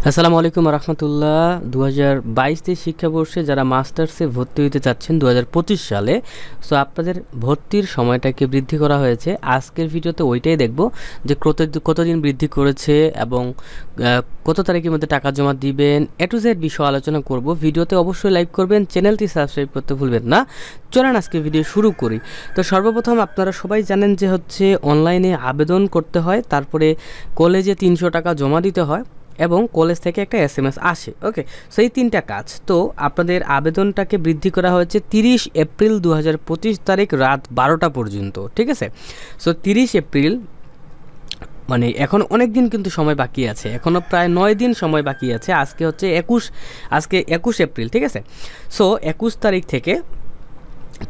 আসসালামু আলাইকুম রহমতুল্লাহ। 2022 শিক্ষাবর্ষে যারা মাস্টার্সে ভর্তি হতে চাচ্ছেন 2025 সালে, সো আপনাদের ভর্তির সময়টাকে বৃদ্ধি করা হয়েছে। আজকের ভিডিওতে ওইটাই দেখব যে কতদিন বৃদ্ধি করেছে এবং কত তারিখের মধ্যে টাকা জমা দিবেন, এ টু জেড বিষয় আলোচনা করব। ভিডিওতে অবশ্যই লাইক করবেন, চ্যানেলটি সাবস্ক্রাইব করতে ভুলবেন না। চলেন আজকে ভিডিও শুরু করি। তো সর্বপ্রথম আপনারা সবাই জানেন যে অনলাইনে আবেদন করতে হয়, তারপরে কলেজে 300 টাকা জমা দিতে হয় এবং কলেজ থেকে একটা SMS আসে। ওকে, সেই তিনটা কাজ। তো আপনাদের আবেদনটাকে বৃদ্ধি করা হয়েছে 30 এপ্রিল 2025 তারিখ রাত 12টা পর্যন্ত। ঠিক আছে, সো 30 এপ্রিল মানে এখন অনেক দিন কিন্তু সময় বাকি আছে, এখনও প্রায় 9 দিন সময় বাকি আছে। আজকে 21 এপ্রিল। ঠিক আছে, সো 21 তারিখ থেকে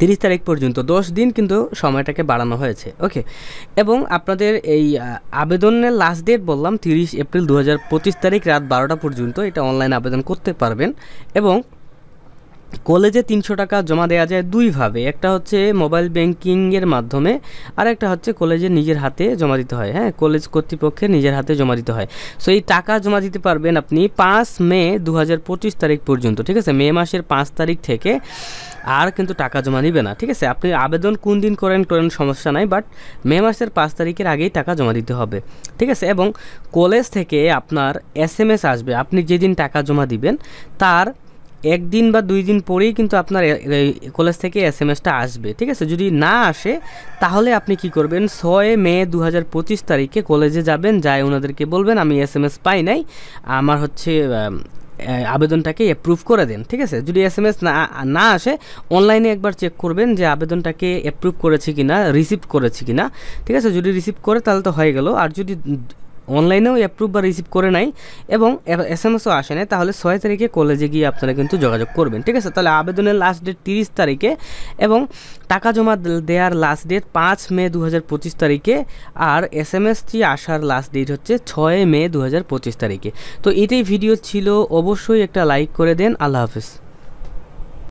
30 তারিখ পর্যন্ত 10 দিন কিন্তু সময়টাকে বাড়ানো হয়েছে। ওকে, এবং আপনাদের এই আবেদনের লাস্ট ডেট বললাম 30 এপ্রিল 2025 তারিখ রাত 12টা পর্যন্ত। এটা অনলাইন আবেদন করতে পারবেন এবং কলেজে 300 টাকা জমা দেওয়া যায় দুইভাবে, একটা হচ্ছে মোবাইল ব্যাংকিংয়ের মাধ্যমে, আর একটা হচ্ছে কলেজে নিজের হাতে জমা দিতে হয়। হ্যাঁ, কলেজ কর্তৃপক্ষের নিজের হাতে জমা দিতে হয়। সো এই টাকা জমা দিতে পারবেন আপনি 5 মে 2025 তারিখ পর্যন্ত। ঠিক আছে, মে মাসের 5 তারিখ থেকে আর কিন্তু টাকা জমা নিবে না। ঠিক আছে, আপনি আবেদন কোন দিন করেন সমস্যা নাই, বাট মে মাসের 5 তারিখের আগেই টাকা জমা দিতে হবে। ঠিক আছে, এবং কলেজ থেকে আপনার SMS আসবে আপনি যেদিন টাকা জমা দিবেন তার 1 দিন বা 2 দিন পরেই কিন্তু আপনার কলেজ থেকে SMS-টা আসবে। ঠিক আছে, যদি না আসে তাহলে আপনি কি করবেন, 6 মে 2025 তারিখে কলেজে যাবেন, যাই ওনাদেরকে বলবেন আমি SMS পাই নাই, আমার আবেদনটাকে অ্যাপ্রুভ করে দেন। ঠিক আছে, যদি SMS না আসে অনলাইনে একবার চেক করবেন যে আবেদনটাকে অ্যাপ্রুভ করেছে কিনা, রিসিভ করেছে কিনা। ঠিক আছে, যদি রিসিভ করে তাহলে তো হয়ে গেল, আর যদি অনলাইনেও অ্যাপ্রুভ বা রিসিভ করে নাই এবং SMS-ও আসে নাই তাহলে 6 তারিখে কলেজে গিয়ে আপনারা কিন্তু যোগাযোগ করবেন। ঠিক আছে, তাহলে আবেদনের লাস্ট ডেট 30 তারিখে এবং টাকা জমা দেওয়ার লাস্ট ডেট 5 মে 2025 তারিখে, আর SMS-টি আসার লাস্ট ডেট হচ্ছে 6 মে 2025 তারিখে। তো এটাই ভিডিও ছিল, অবশ্যই একটা লাইক করে দেন। আল্লাহ হাফেজ।